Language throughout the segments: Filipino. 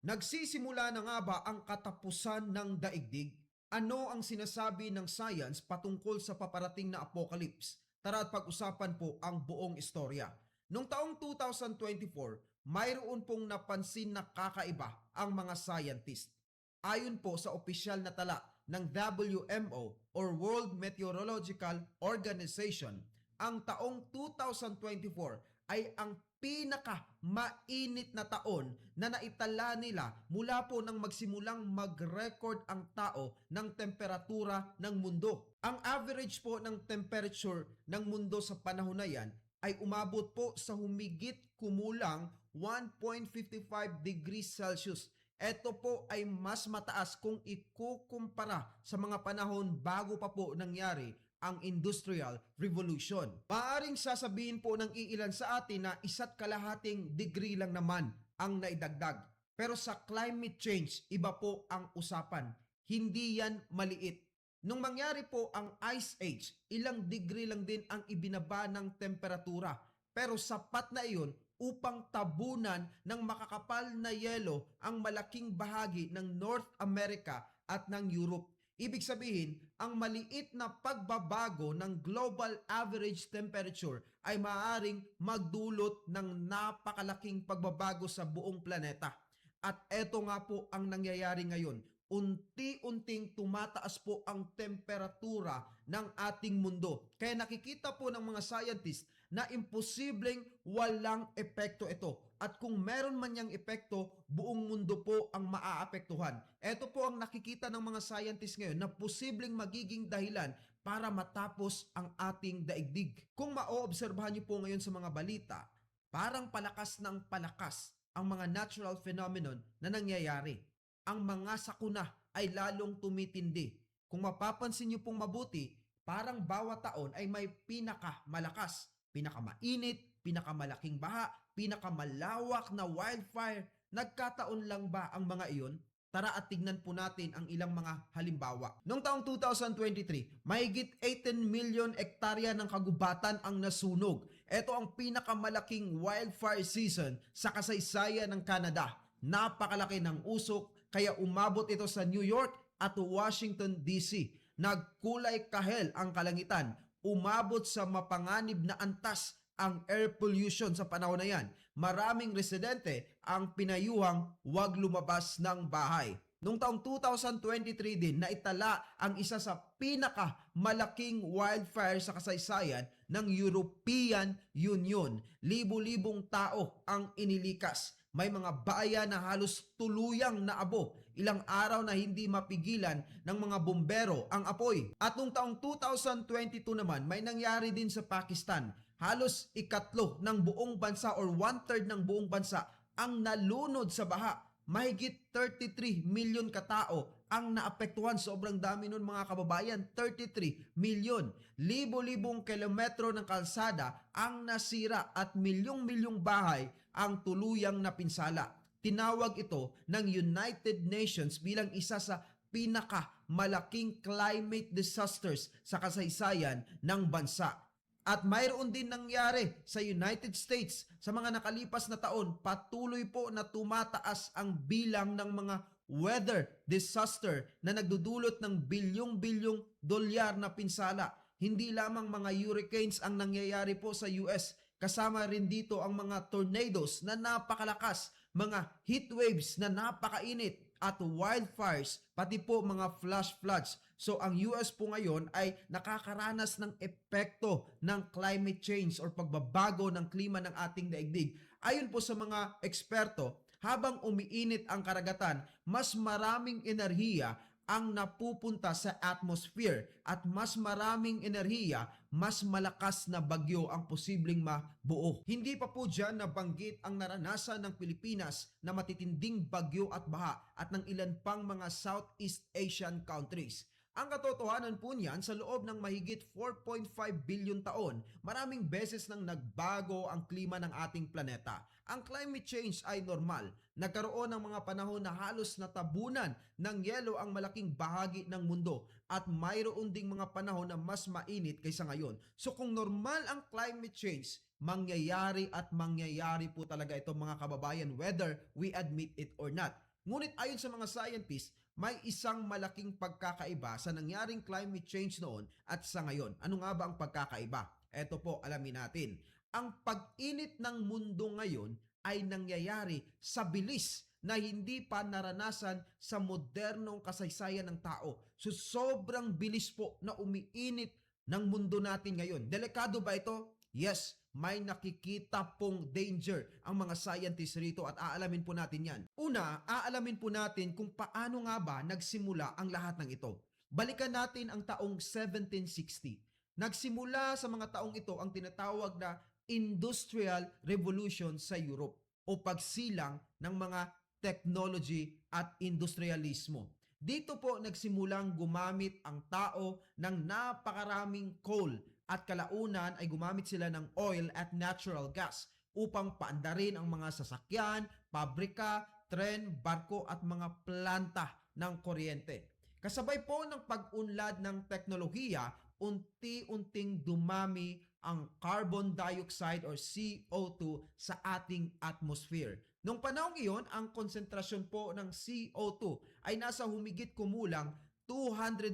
Nagsisimula na nga ba ang katapusan ng daigdig? Ano ang sinasabi ng science patungkol sa paparating na apocalypse? Tara at pag-usapan po ang buong istorya. Noong taong 2024, mayroon pong napansin na kakaiba ang mga scientist. Ayon po sa opisyal na tala ng WMO or World Meteorological Organization, ang taong 2024 ay ang pinaka-mainit na taon na naitala nila mula po nang magsimulang mag-record ang tao ng temperatura ng mundo. Ang average po ng temperature ng mundo sa panahon na yan ay umabot po sa humigit kumulang 1.55 degrees Celsius. Ito po ay mas mataas kung ikukumpara sa mga panahon bago pa po nangyari ang Industrial Revolution. Maaring sasabihin po ng iilan sa atin na 1.5 degree lang naman ang naidagdag. Pero sa climate change, iba po ang usapan. Hindi yan maliit. Nung mangyari po ang Ice Age, ilang degree lang din ang ibinaba ng temperatura. Pero sapat na iyon upang tabunan ng makakapal na yelo ang malaking bahagi ng North America at ng Europe. Ibig sabihin, ang maliit na pagbabago ng global average temperature ay maaaring magdulot ng napakalaking pagbabago sa buong planeta. At eto nga po ang nangyayari ngayon. Unti-unting tumataas po ang temperatura ng ating mundo. Kaya nakikita po ng mga scientist na imposibleng walang epekto ito. At kung meron man yang epekto, buong mundo po ang maaapektuhan. Ito po ang nakikita ng mga scientists ngayon na posibleng magiging dahilan para matapos ang ating daigdig. Kung maoobserbahan niyo po ngayon sa mga balita, parang palakas ng palakas ang mga natural phenomenon na nangyayari. Ang mga sakuna ay lalong tumitindi. Kung mapapansin niyo pong mabuti, parang bawat taon ay may pinakamalakas, pinakamainit, pinakamalaking baha, pinakamalawak na wildfire. Nagkataon lang ba ang mga iyon? Tara at tignan po natin ang ilang mga halimbawa. Noong taong 2023, mahigit 18 million hektarya ng kagubatan ang nasunog. Ito ang pinakamalaking wildfire season sa kasaysayan ng Canada. Napakalaki ng usok, kaya umabot ito sa New York at Washington DC. Nagkulay kahel ang kalangitan. Umabot sa mapanganib na antas ang air pollution sa panahon na yan. Maraming residente ang pinayuhang huwag lumabas ng bahay. Noong taong 2023 din, naitala ang isa sa pinakamalaking wildfire sa kasaysayan ng European Union. Libo-libong tao ang inilikas. May mga bayan na halos tuluyang naabo. Ilang araw na hindi mapigilan ng mga bumbero ang apoy. At noong taong 2022 naman, may nangyari din sa Pakistan. Halos ikatlo ng buong bansa or 1/3 ng buong bansa ang nalunod sa baha. Mahigit 33 million katao ang naapektuhan. Sobrang dami nun mga kababayan, 33 million. Libo-libong kilometro ng kalsada ang nasira at milyong-milyong bahay ang tuluyang napinsala. Tinawag ito ng United Nations bilang isa sa pinakamalaking climate disasters sa kasaysayan ng bansa. At mayroon din nangyari sa United States sa mga nakalipas na taon. Patuloy po na tumataas ang bilang ng mga weather disaster na nagdudulot ng bilyong-bilyong dolyar na pinsala. Hindi lamang mga hurricanes ang nangyayari po sa US, kasama rin dito ang mga tornadoes na napakalakas, mga heat waves na napakainit, at wildfires, pati po mga flash floods. So ang US po ngayon ay nakakaranas ng epekto ng climate change or pagbabago ng klima ng ating daigdig. Ayon po sa mga eksperto, habang umiinit ang karagatan, mas maraming enerhiya ang napupunta sa atmosphere at mas maraming enerhiya, mas malakas na bagyo ang posibleng mabuo. Hindi pa po dyan nabanggit ang naranasan ng Pilipinas na matitinding bagyo at baha at ng ilan pang mga Southeast Asian countries. Ang katotohanan po niyan, sa loob ng mahigit 4.5 billion taon, maraming beses nang nagbago ang klima ng ating planeta. Ang climate change ay normal. Nagkaroon ng mga panahon na halos natabunan ng yelo ang malaking bahagi ng mundo at mayroon ding mga panahon na mas mainit kaysa ngayon. So kung normal ang climate change, mangyayari at mangyayari po talaga ito mga kababayan, whether we admit it or not. Ngunit ayon sa mga scientists, may isang malaking pagkakaiba sa nangyaring climate change noon at sa ngayon. Ano nga ba ang pagkakaiba? Eto po, alamin natin. Ang pag-init ng mundo ngayon ay nangyayari sa bilis na hindi pa naranasan sa modernong kasaysayan ng tao. So sobrang bilis po na umiinit ng mundo natin ngayon. Delikado ba ito? Yes, may nakikita pong danger ang mga scientists rito at aalamin po natin yan. Una, aalamin po natin kung paano nga ba nagsimula ang lahat ng ito. Balikan natin ang taong 1760. Nagsimula sa mga taong ito ang tinatawag na Industrial Revolution sa Europe o pagsilang ng mga technology at industrialismo. Dito po nagsimulang gumamit ang tao ng napakaraming coal at kalaunan ay gumamit sila ng oil at natural gas upang paandarin ang mga sasakyan, pabrika, tren, barko at mga planta ng kuryente. Kasabay po ng pag-unlad ng teknolohiya, unti-unting dumami ang carbon dioxide or CO2 sa ating atmosphere. Noong panahong iyon, ang konsentrasyon po ng CO2 ay nasa humigit kumulang 280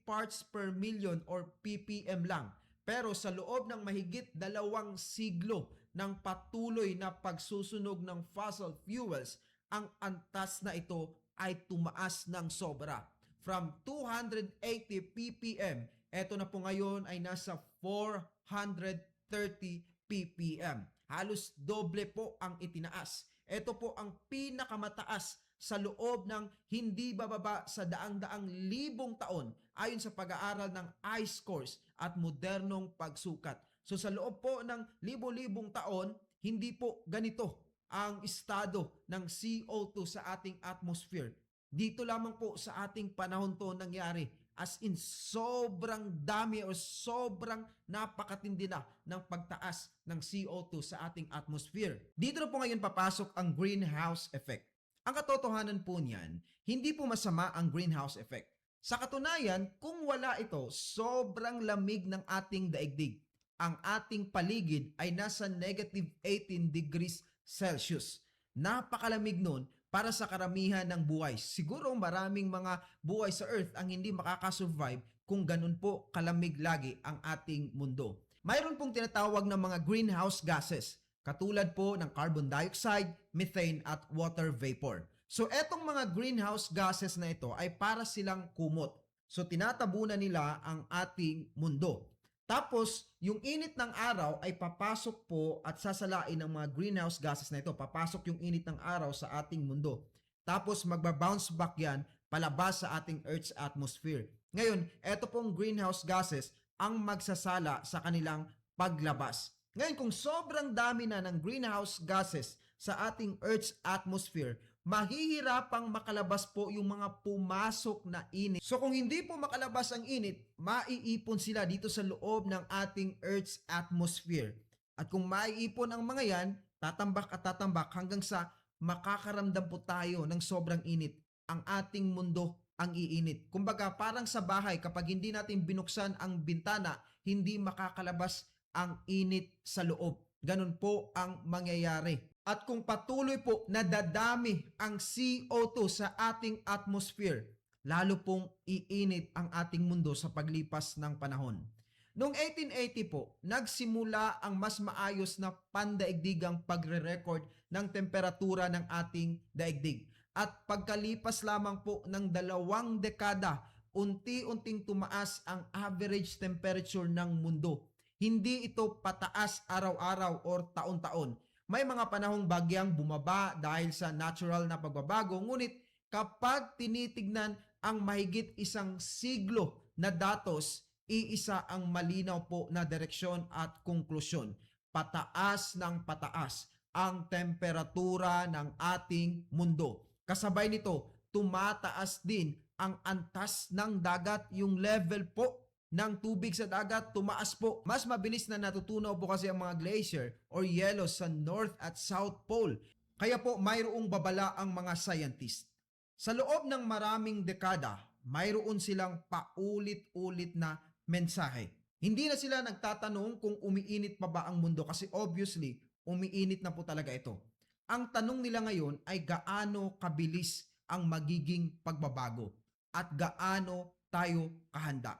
parts per million or ppm lang. Pero sa loob ng mahigit 2 siglo ng patuloy na pagsusunog ng fossil fuels, ang antas na ito ay tumaas ng sobra. From 280 ppm, eto na po ngayon ay nasa 430 ppm. Halos doble po ang itinaas. Ito po ang pinakamataas sa loob ng hindi bababa sa daang-daang libong taon ayon sa pag-aaral ng ice cores at modernong pagsukat. So sa loob po ng libo-libong taon, hindi po ganito ang estado ng CO2 sa ating atmosphere. Dito lamang po sa ating panahon to nangyari. As in, sobrang dami o sobrang napakatindi na ng pagtaas ng CO2 sa ating atmosphere. Dito na po ngayon papasok ang greenhouse effect. Ang katotohanan po niyan, hindi po masama ang greenhouse effect. Sa katunayan, kung wala ito, sobrang lamig ng ating daigdig. Ang ating paligid ay nasa negative 18 degrees Celsius. Napakalamig nun para sa karamihan ng buhay. Siguro maraming mga buhay sa Earth ang hindi makakasurvive kung ganun po kalamig lagi ang ating mundo. Mayroon pong tinatawag na mga greenhouse gases, katulad po ng carbon dioxide, methane at water vapor. So etong mga greenhouse gases na ito ay para silang kumot. So tinatabunan nila ang ating mundo. Tapos, yung init ng araw ay papasok po at sasalain ng mga greenhouse gases na ito. Papasok yung init ng araw sa ating mundo. Tapos, magbabounce back yan palabas sa ating Earth's atmosphere. Ngayon, eto pong greenhouse gases ang magsasala sa kanilang paglabas. Ngayon, kung sobrang dami na ng greenhouse gases sa ating Earth's atmosphere, mahihirapang makalabas po yung mga pumasok na init. So kung hindi po makalabas ang init, maiipon sila dito sa loob ng ating Earth's atmosphere. At kung maiipon ang mga yan, tatambak at tatambak hanggang sa makakaramdam po tayo ng sobrang init. Ang ating mundo ang iinit. Kumbaga parang sa bahay, kapag hindi natin binuksan ang bintana, hindi makakalabas ang init sa loob. Ganun po ang mangyayari. At kung patuloy po na dadami ang CO2 sa ating atmosphere, lalo pong iinit ang ating mundo sa paglipas ng panahon. Noong 1880 po, nagsimula ang mas maayos na pandaigdigang pagre-record ng temperatura ng ating daigdig. At pagkalipas lamang po ng 2 dekada, unti-unting tumaas ang average temperature ng mundo. Hindi ito pataas araw-araw or taon-taon. May mga panahong bagyang bumaba dahil sa natural na pagbabago, ngunit kapag tinitignan ang mahigit 1 siglo na datos, iisa ang malinaw po na direksyon at konklusyon. Pataas ng pataas ang temperatura ng ating mundo. Kasabay nito, tumataas din ang antas ng dagat, yung level po ng tubig sa dagat tumaas po. Mas mabilis na natutunaw po kasi ang mga glacier or yelo sa North at South Pole. Kaya po mayroong babala ang mga scientist. Sa loob ng maraming dekada, mayroon silang paulit-ulit na mensahe. Hindi na sila nagtatanong kung umiinit pa ba ang mundo kasi obviously, umiinit na po talaga ito. Ang tanong nila ngayon ay gaano kabilis ang magiging pagbabago at gaano tayo kahanda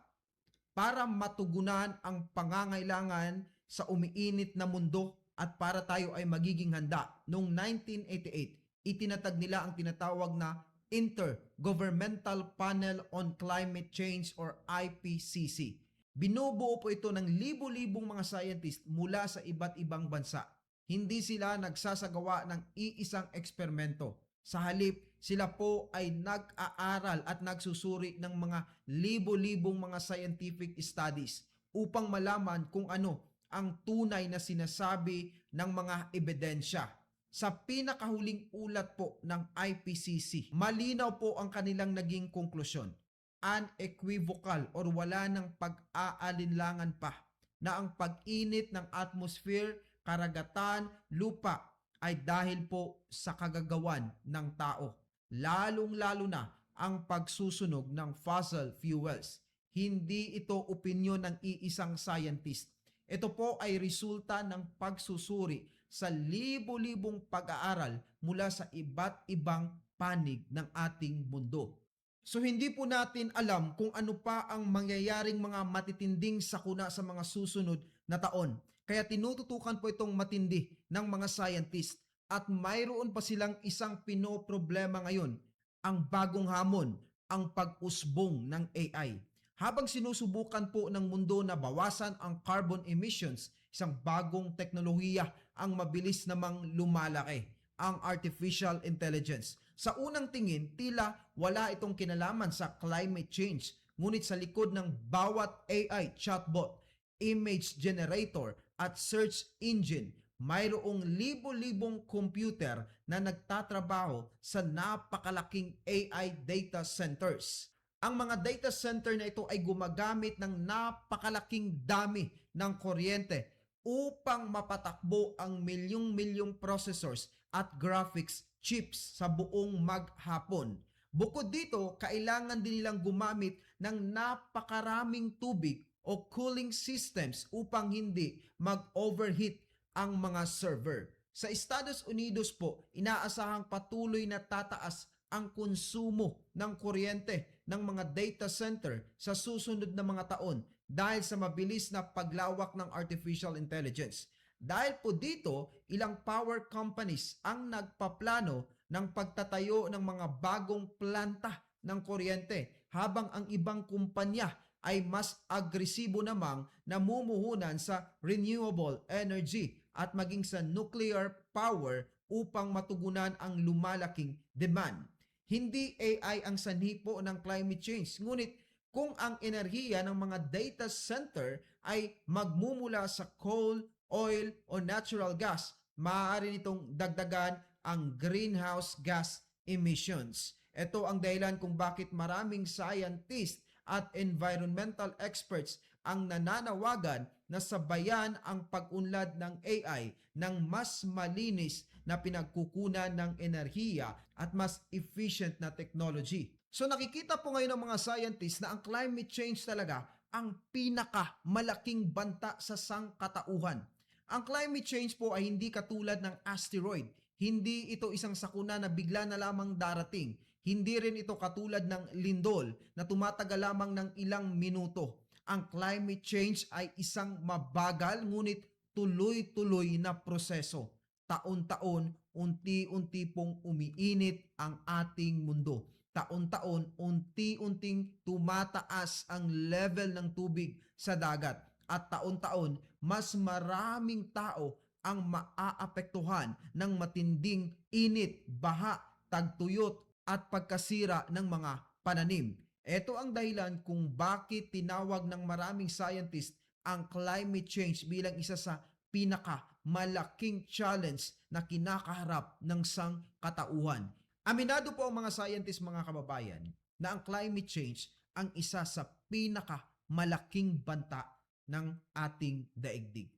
para matugunan ang pangangailangan sa umiinit na mundo at para tayo ay magiging handa. Noong 1988, itinatag nila ang tinatawag na Intergovernmental Panel on Climate Change or IPCC. Binubuo po ito ng libo-libong mga scientist mula sa iba't ibang bansa. Hindi sila nagsasagawa ng iisang eksperimento. Sa halip, sila po ay nag-aaral at nagsusuri ng mga libo-libong mga scientific studies upang malaman kung ano ang tunay na sinasabi ng mga ebidensya. Sa pinakahuling ulat po ng IPCC, malinaw po ang kanilang naging konklusyon. Unequivocal or wala ng pag-aalinlangan pa na ang pag-init ng atmosphere, karagatan, lupa ay dahil po sa kagagawan ng tao. Lalong-lalo na ang pagsusunog ng fossil fuels. Hindi ito opinyon ng iisang scientist. Ito po ay resulta ng pagsusuri sa libo-libong pag-aaral mula sa iba't ibang panig ng ating mundo. So hindi po natin alam kung ano pa ang mangyayaring mga matitinding sakuna sa mga susunod na taon. Kaya tinututukan po itong matindi ng mga scientist at mayroon pa silang isang pinoproblema ngayon, ang bagong hamon, ang pag-usbong ng AI. Habang sinusubukan po ng mundo na bawasan ang carbon emissions, isang bagong teknolohiya ang mabilis namang lumalaki, ang artificial intelligence. Sa unang tingin, tila wala itong kinalaman sa climate change. Ngunit sa likod ng bawat AI chatbot, image generator at search engine, mayroong libo-libong computer na nagtatrabaho sa napakalaking AI data centers. Ang mga data center na ito ay gumagamit ng napakalaking dami ng kuryente upang mapatakbo ang milyong-milyong processors at graphics chips sa buong maghapon. Bukod dito, kailangan din nilang gumamit ng napakaraming tubig o cooling systems upang hindi mag-overheat ang mga server. Sa Estados Unidos po, inaasahang patuloy na tataas ang konsumo ng kuryente ng mga data center sa susunod na mga taon dahil sa mabilis na paglawak ng artificial intelligence. Dahil po dito, ilang power companies ang nagpaplano ng pagtatayo ng mga bagong planta ng kuryente habang ang ibang kumpanya ay mas agresibo namang namumuhunan sa renewable energy at maging sa nuclear power upang matugunan ang lumalaking demand. Hindi AI ang sanhi po ng climate change, ngunit kung ang enerhiya ng mga data center ay magmumula sa coal, oil o natural gas, maaari nitong dagdagan ang greenhouse gas emissions. Ito ang dahilan kung bakit maraming scientist at environmental experts ang nananawagan na sabayan ang pag-unlad ng AI ng mas malinis na pinagkukunan ng enerhiya at mas efficient na technology. So nakikita po ngayon ng mga scientists na ang climate change talaga ang pinakamalaking banta sa sangkatauhan. Ang climate change po ay hindi katulad ng asteroid. Hindi ito isang sakuna na bigla na lamang darating. Hindi rin ito katulad ng lindol na tumatagal lamang ng ilang minuto. Ang climate change ay isang mabagal ngunit tuloy-tuloy na proseso. Taon-taon, unti-unti pong umiinit ang ating mundo. Taon-taon, unti-unting tumataas ang level ng tubig sa dagat. At taon-taon, mas maraming tao ang maaapektuhan ng matinding init, baha, tagtuyot at pagkasira ng mga pananim. Ito ang dahilan kung bakit tinawag ng maraming scientist ang climate change bilang isa sa pinakamalaking challenge na kinakaharap ng sangkatauhan. Aminado po ang mga scientist, mga kababayan, na ang climate change ang isa sa pinakamalaking banta ng ating daigdig.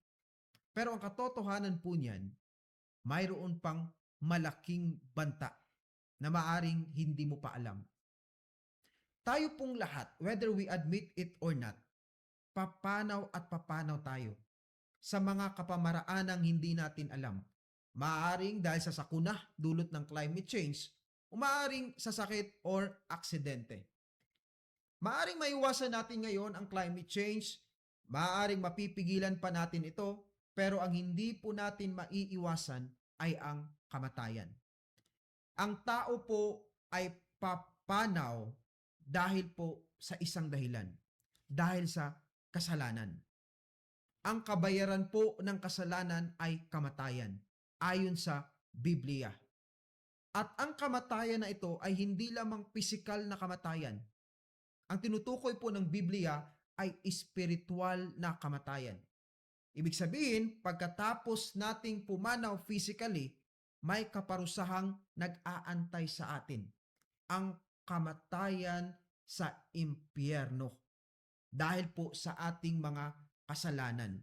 Pero ang katotohanan po niyan, mayroon pang malaking banta na maaring hindi mo pa alam. Tayo pong lahat, whether we admit it or not, papanaw at papanaw tayo sa mga kapamaraanang hindi natin alam. Maaaring dahil sa sakuna dulot ng climate change, o maaaring sa sakit or aksidente. Maaaring maiwasan natin ngayon ang climate change, maaaring mapipigilan pa natin ito, pero ang hindi po natin maiiwasan ay ang kamatayan. Ang tao po ay papanaw dahil po sa isang dahilan, dahil sa kasalanan. Ang kabayaran po ng kasalanan ay kamatayan, ayon sa Biblia. At ang kamatayan na ito ay hindi lamang pisikal na kamatayan. Ang tinutukoy po ng Biblia ay espiritual na kamatayan. Ibig sabihin, pagkatapos nating pumanaw physically, may kaparusahang nag-aantay sa atin. Ang kamatayan sa impyerno dahil po sa ating mga kasalanan.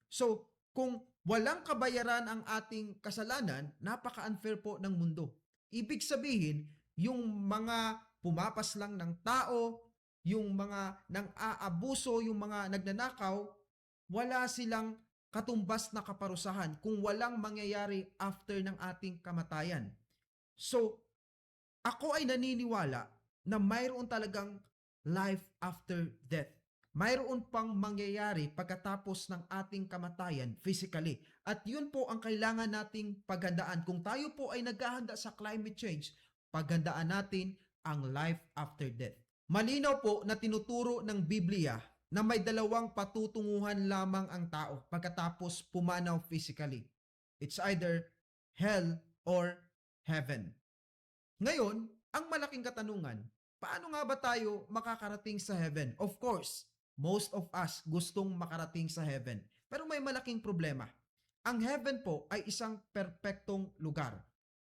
So, kung walang kabayaran ang ating kasalanan, napaka-unfair po ng mundo. Ibig sabihin, yung mga pumapas lang ng tao, yung mga nang-aabuso, yung mga nagnanakaw, wala silang katumbas na kaparusahan kung walang mangyayari after ng ating kamatayan. So, ako ay naniniwala na mayroon talagang life after death. Mayroon pang mangyayari pagkatapos ng ating kamatayan physically. At yun po ang kailangan nating paghandaan. Kung tayo po ay naghahanda sa climate change, paghandaan natin ang life after death. Malinaw po na tinuturo ng Biblia na may dalawang patutunguhan lamang ang tao pagkatapos pumanaw physically. It's either hell or heaven. Ngayon, ang malaking katanungan, paano nga ba tayo makakarating sa heaven? Of course, most of us gustong makarating sa heaven. Pero may malaking problema. Ang heaven po ay isang perpektong lugar.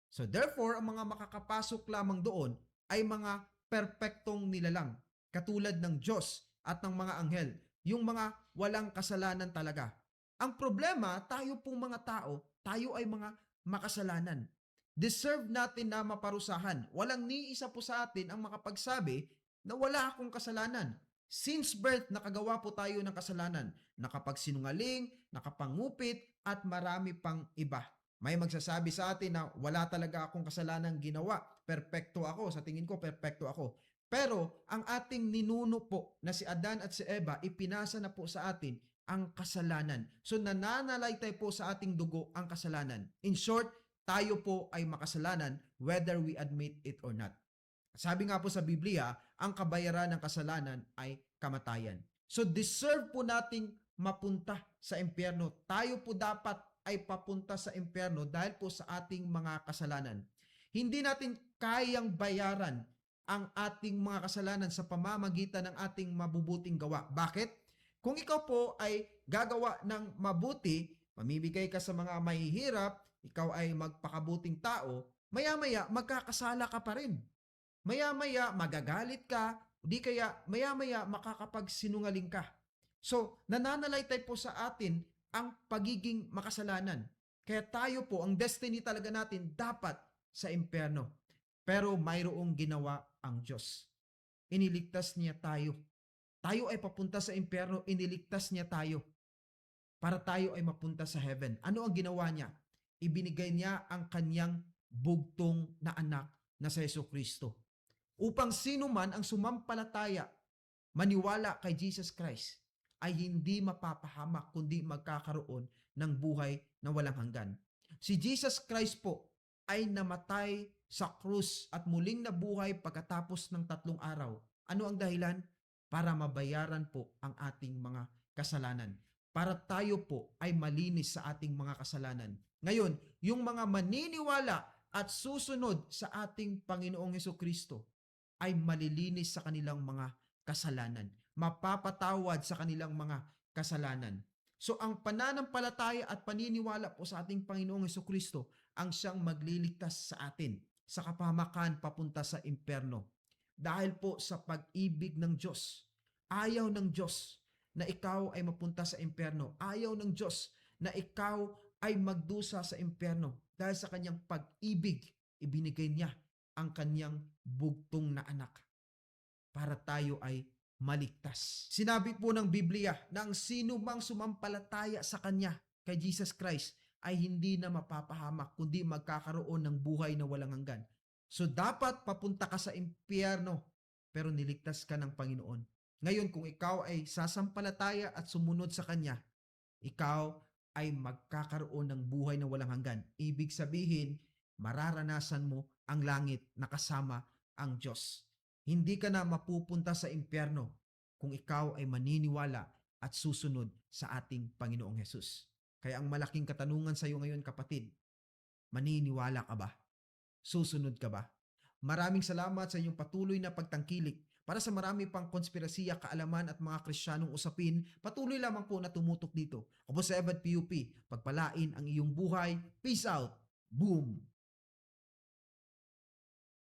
So therefore, ang mga makakapasok lamang doon ay mga perpektong nilalang, katulad ng Diyos at ng mga anghel, yung mga walang kasalanan talaga. Ang problema, tayo pong mga tao, tayo ay mga makasalanan. Deserve natin na maparusahan. Walang ni isa po sa atin ang makapagsabi na wala akong kasalanan. Since birth, nakagawa po tayo ng kasalanan. Nakapagsinungaling, nakapangupit, at marami pang iba. May magsasabi sa atin na wala talaga akong kasalanang ginawa. Perpekto ako. Sa tingin ko, perpekto ako. Pero ang ating ninuno po na si Adan at si Eva, ipinasa na po sa atin ang kasalanan. So nananalaytay po sa ating dugo ang kasalanan. In short, tayo po ay makasalanan whether we admit it or not. Sabi nga po sa Biblia, ang kabayaran ng kasalanan ay kamatayan. So deserve po nating mapunta sa impyerno. Tayo po dapat ay papunta sa impyerno dahil po sa ating mga kasalanan. Hindi natin kayang bayaran ang ating mga kasalanan sa pamamagitan ng ating mabubuting gawa. Bakit? Kung ikaw po ay gagawa ng mabuti, mamibigay ka sa mga mahihirap, ikaw ay magpakabuting tao, maya-maya magkakasala ka pa rin. Maya-maya magagalit ka, di kaya maya-maya makakapagsinungaling ka. So, nananalaytay po sa atin ang pagiging makasalanan. Kaya tayo po, ang destiny talaga natin dapat sa impyerno. Pero mayroong ginawa ang Diyos. Iniligtas niya tayo. Tayo ay papunta sa impyerno, iniligtas niya tayo para tayo ay mapunta sa heaven. Ano ang ginawa niya? Ibinigay niya ang kanyang bugtong na anak na si Jesucristo. Upang sino man ang sumampalataya, maniwala kay Jesus Christ, ay hindi mapapahamak kundi magkakaroon ng buhay na walang hanggan. Si Jesus Christ po ay namatay sa krus at muling nabuhay pagkatapos ng 3 araw. Ano ang dahilan? Para mabayaran po ang ating mga kasalanan. Para tayo po ay malinis sa ating mga kasalanan. Ngayon, yung mga maniniwala at susunod sa ating Panginoong Hesukristo ay malilinis sa kanilang mga kasalanan. Mapapatawad sa kanilang mga kasalanan. So ang pananampalataya at paniniwala po sa ating Panginoong Hesukristo ang siyang magliligtas sa atin sa kapahamakan papunta sa impyerno. Dahil po sa pag-ibig ng Diyos, ayaw ng Diyos na ikaw ay mapunta sa impyerno. Ayaw ng Diyos na ikaw ay magdusa sa impyerno. Dahil sa kanyang pag-ibig, ibinigay niya ang kanyang bugtong na anak para tayo ay maligtas. Sinabi po ng Biblia na ang sino mang sumampalataya sa kanya, kay Jesus Christ, ay hindi na mapapahamak kundi magkakaroon ng buhay na walang hanggan. So dapat papunta ka sa impyerno pero niligtas ka ng Panginoon. Ngayon kung ikaw ay sasampalataya at sumunod sa Kanya, ikaw ay magkakaroon ng buhay na walang hanggan. Ibig sabihin, mararanasan mo ang langit na kasama ang Diyos. Hindi ka na mapupunta sa impyerno kung ikaw ay maniniwala at susunod sa ating Panginoong Hesus. Kaya ang malaking katanungan sa iyo ngayon, kapatid, maniniwala ka ba? Susunod ka ba? Maraming salamat sa inyong patuloy na pagtangkilik. Para sa marami pang konspirasiya, kaalaman at mga Kristiyanong usapin, patuloy lamang po na tumutok dito. Ako po sa Evad PUP, pagpalain ang iyong buhay. Peace out. Boom!